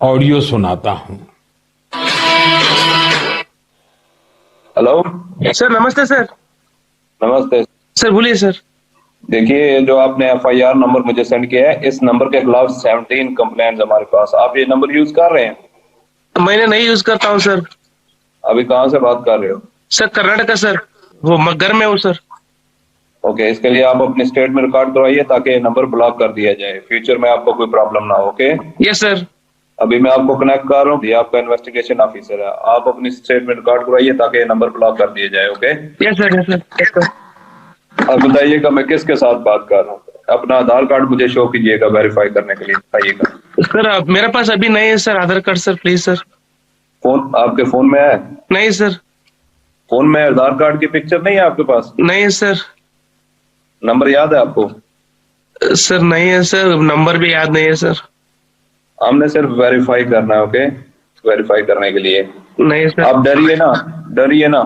Audio सुनाता हूं। Hello sir नमस्ते सर। नमस्ते सर बोलिए सर। देखिए, जो आपने एफआईआर नंबर मुझे सेंड किया है, इस नंबर के खिलाफ 17 कंप्लेंट्स हमारे पास। आप ये नंबर यूज कर रहे हैं? मैंने नहीं यूज करता हूँ सर। अभी कहाँ से बात कर रहे हो? सर कर्नाटका सर, वो घर में हूँ सर। ओके, इसके लिए आप अपने स्टेट में रिकॉर्ड करवाइए ताकि ये नंबर ब्लॉक कर दिया जाए, फ्यूचर में आपको कोई प्रॉब्लम ना हो। Okay, yes sir. अभी मैं आपको कनेक्ट कर रहा हूँ, ये आपका इन्वेस्टिगेशन ऑफिसर है। आप अपनी स्टेट में रिकॉर्ड करवाइए ताकि ये नंबर ब्लॉक कर दिया जाए। Okay, yes sir, yes sir, yes sir. अब बताइएगा मैं किसके साथ बात कर रहा हूँ। अपना आधार कार्ड मुझे शो कीजिएगा वेरीफाई करने के लिए, बताइएगा। सर अब मेरे पास अभी नहीं है sir Aadhaar card sir, please sir. Phone आपके फोन में है? नहीं सर। फोन में आधार कार्ड की पिक्चर नहीं है आपके पास? नहीं है सर। नंबर याद है आपको? सर नहीं है सर, नंबर भी याद नहीं है सर। हमने सिर्फ वेरीफाई करना है। ओके, वेरीफाई करने के लिए। नहीं सर। आप डरिए ना, डरिए ना।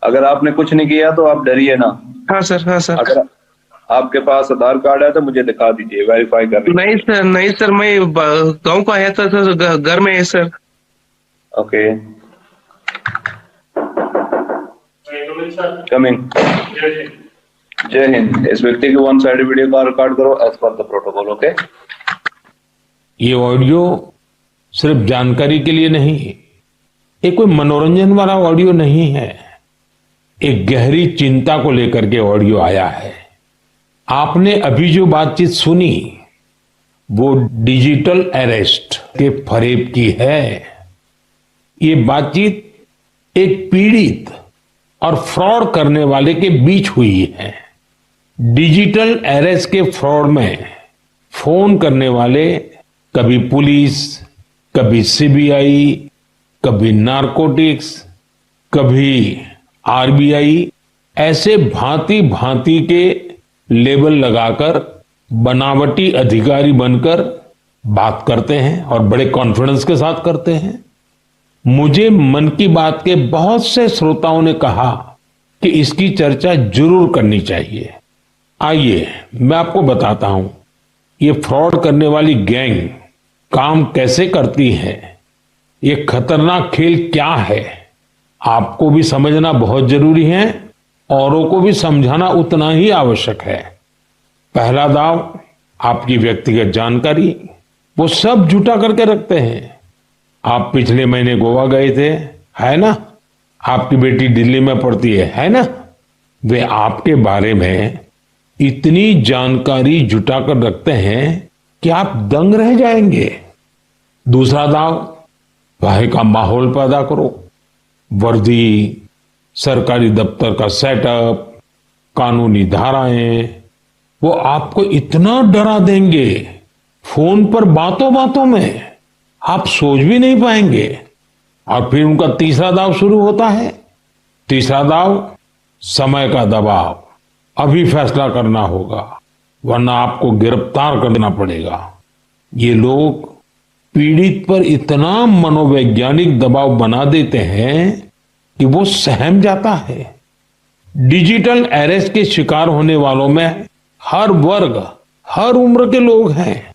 अगर आपने कुछ नहीं किया तो आप डरिए ना। हाँ सर, हाँ सर। अगर आपके पास आधार कार्ड है तो मुझे दिखा दीजिए वेरीफाई करने। नहीं सर, नहीं सर, मैं गाँव को आया था सर, घर में है सर। Okay, coming. जय हिंद। इस व्यक्ति की वन साइड वीडियो का रिकॉर्ड करो as per the protocol. Okay, ये ऑडियो सिर्फ जानकारी के लिए नहीं, ये कोई मनोरंजन वाला ऑडियो नहीं है। एक गहरी चिंता को लेकर के ऑडियो आया है। आपने अभी जो बातचीत सुनी वो डिजिटल अरेस्ट के फरेब की है। ये बातचीत एक पीड़ित और फ्रॉड करने वाले के बीच हुई है। डिजिटल अरेस्ट के फ्रॉड में फोन करने वाले कभी पुलिस, कभी सीबीआई, कभी नारकोटिक्स, कभी आरबीआई, ऐसे भांति भांति के लेबल लगाकर बनावटी अधिकारी बनकर बात करते हैं और बड़े कॉन्फिडेंस के साथ करते हैं। मुझे मन की बात के बहुत से श्रोताओं ने कहा कि इसकी चर्चा जरूर करनी चाहिए। आइए मैं आपको बताता हूं ये फ्रॉड करने वाली गैंग काम कैसे करती है, ये खतरनाक खेल क्या है। आपको भी समझना बहुत जरूरी है, औरों को भी समझाना उतना ही आवश्यक है। पहला दाव आपकी व्यक्तिगत जानकारी, वो सब जुटा करके रखते हैं। आप पिछले महीने गोवा गए थे, है ना? आपकी बेटी दिल्ली में पढ़ती है ना? वे आपके बारे में इतनी जानकारी जुटाकर रखते हैं कि आप दंग रह जाएंगे। दूसरा दाव, वहां का माहौल पैदा करो। वर्दी, सरकारी दफ्तर का सेटअप, कानूनी धाराएं, वो आपको इतना डरा देंगे फोन पर बातों बातों में आप सोच भी नहीं पाएंगे। और फिर उनका तीसरा दाव शुरू होता है। तीसरा दाव, समय का दबाव। अभी फैसला करना होगा वरना आपको गिरफ्तार करना पड़ेगा। ये लोग पीड़ित पर इतना मनोवैज्ञानिक दबाव बना देते हैं कि वो सहम जाता है। डिजिटल अरेस्ट के शिकार होने वालों में हर वर्ग, हर उम्र के लोग हैं।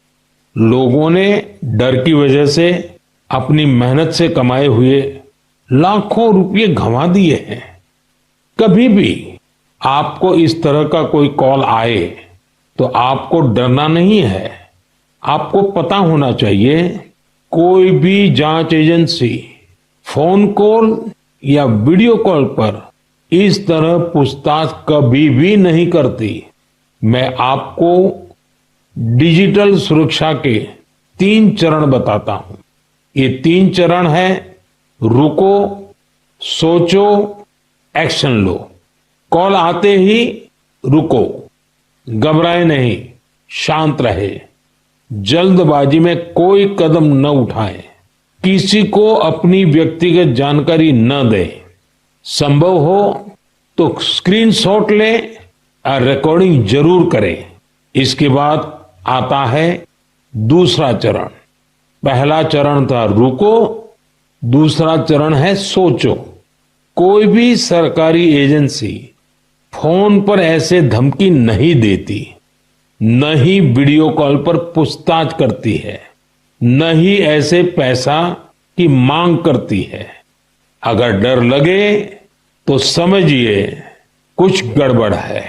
लोगों ने डर की वजह से अपनी मेहनत से कमाए हुए लाखों रुपए गंवा दिए हैं। कभी भी आपको इस तरह का कोई कॉल आए तो आपको डरना नहीं है। आपको पता होना चाहिए कोई भी जांच एजेंसी फोन कॉल या वीडियो कॉल पर इस तरह पूछताछ कभी भी नहीं करती। मैं आपको डिजिटल सुरक्षा के 3 चरण बताता हूं। ये 3 चरण है, रुको, सोचो, एक्शन लो। कॉल आते ही रुको, घबराए नहीं, शांत रहे, जल्दबाजी में कोई कदम न उठाएं, किसी को अपनी व्यक्तिगत जानकारी न दें। संभव हो तो स्क्रीनशॉट लें और रिकॉर्डिंग जरूर करें। इसके बाद आता है दूसरा चरण। पहला चरण था रुको, दूसरा चरण है सोचो। कोई भी सरकारी एजेंसी फोन पर ऐसे धमकी नहीं देती, न ही वीडियो कॉल पर पूछताछ करती है। न ही ऐसे पैसा की मांग करती है। अगर डर लगे तो समझिए कुछ गड़बड़ है।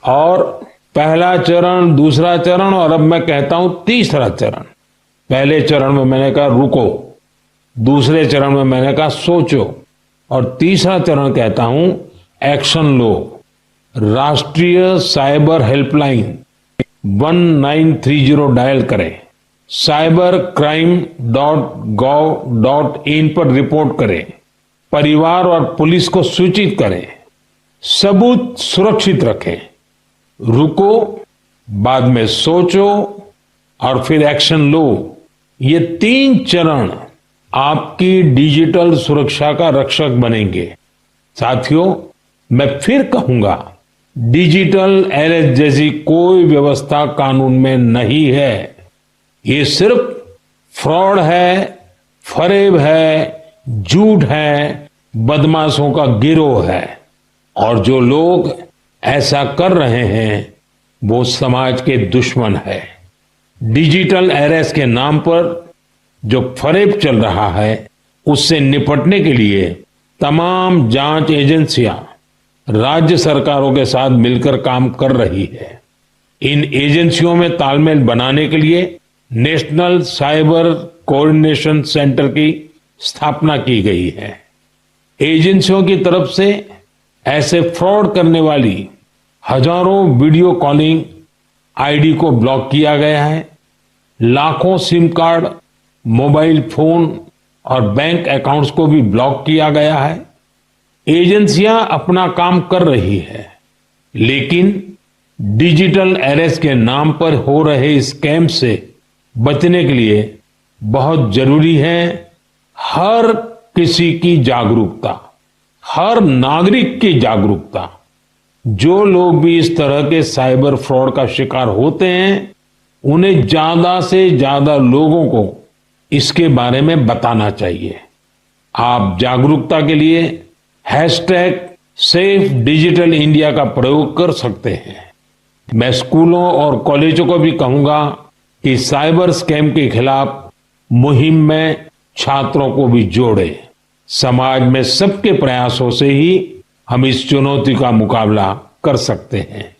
और पहला चरण, दूसरा चरण और अब मैं कहता हूं तीसरा चरण। पहले चरण में मैंने कहा रुको, दूसरे चरण में मैंने कहा सोचो, और तीसरा चरण कहता हूं एक्शन लो। राष्ट्रीय साइबर हेल्पलाइन 1930 डायल करें, cybercrime.gov.in पर रिपोर्ट करें, परिवार और पुलिस को सूचित करें, सबूत सुरक्षित रखें। रुको, बाद में सोचो और फिर एक्शन लो। ये 3 चरण आपकी डिजिटल सुरक्षा का रक्षक बनेंगे। साथियों, मैं फिर कहूंगा, डिजिटल अरेस्ट जैसी कोई व्यवस्था कानून में नहीं है। ये सिर्फ फ्रॉड है, फरेब है, झूठ है, बदमाशों का गिरोह है। और जो लोग ऐसा कर रहे हैं वो समाज के दुश्मन है। डिजिटल अरेस्ट के नाम पर जो फरेब चल रहा है उससे निपटने के लिए तमाम जांच एजेंसियां राज्य सरकारों के साथ मिलकर काम कर रही है। इन एजेंसियों में तालमेल बनाने के लिए नेशनल साइबर कोऑर्डिनेशन सेंटर की स्थापना की गई है। एजेंसियों की तरफ से ऐसे फ्रॉड करने वाली हजारों वीडियो कॉलिंग आईडी को ब्लॉक किया गया है। लाखों सिम कार्ड, मोबाइल फोन और बैंक अकाउंट्स को भी ब्लॉक किया गया है। एजेंसियां अपना काम कर रही है, लेकिन डिजिटल अरेस्ट के नाम पर हो रहे स्कैम से बचने के लिए बहुत जरूरी है हर किसी की जागरूकता, हर नागरिक की जागरूकता। जो लोग भी इस तरह के साइबर फ्रॉड का शिकार होते हैं, उन्हें ज्यादा से ज्यादा लोगों को इसके बारे में बताना चाहिए। आप जागरूकता के लिए #सेफ डिजिटल इंडिया का प्रयोग कर सकते हैं। मैं स्कूलों और कॉलेजों को भी कहूंगा कि साइबर स्कैम के खिलाफ मुहिम में छात्रों को भी जोड़े। समाज में सबके प्रयासों से ही हम इस चुनौती का मुकाबला कर सकते हैं।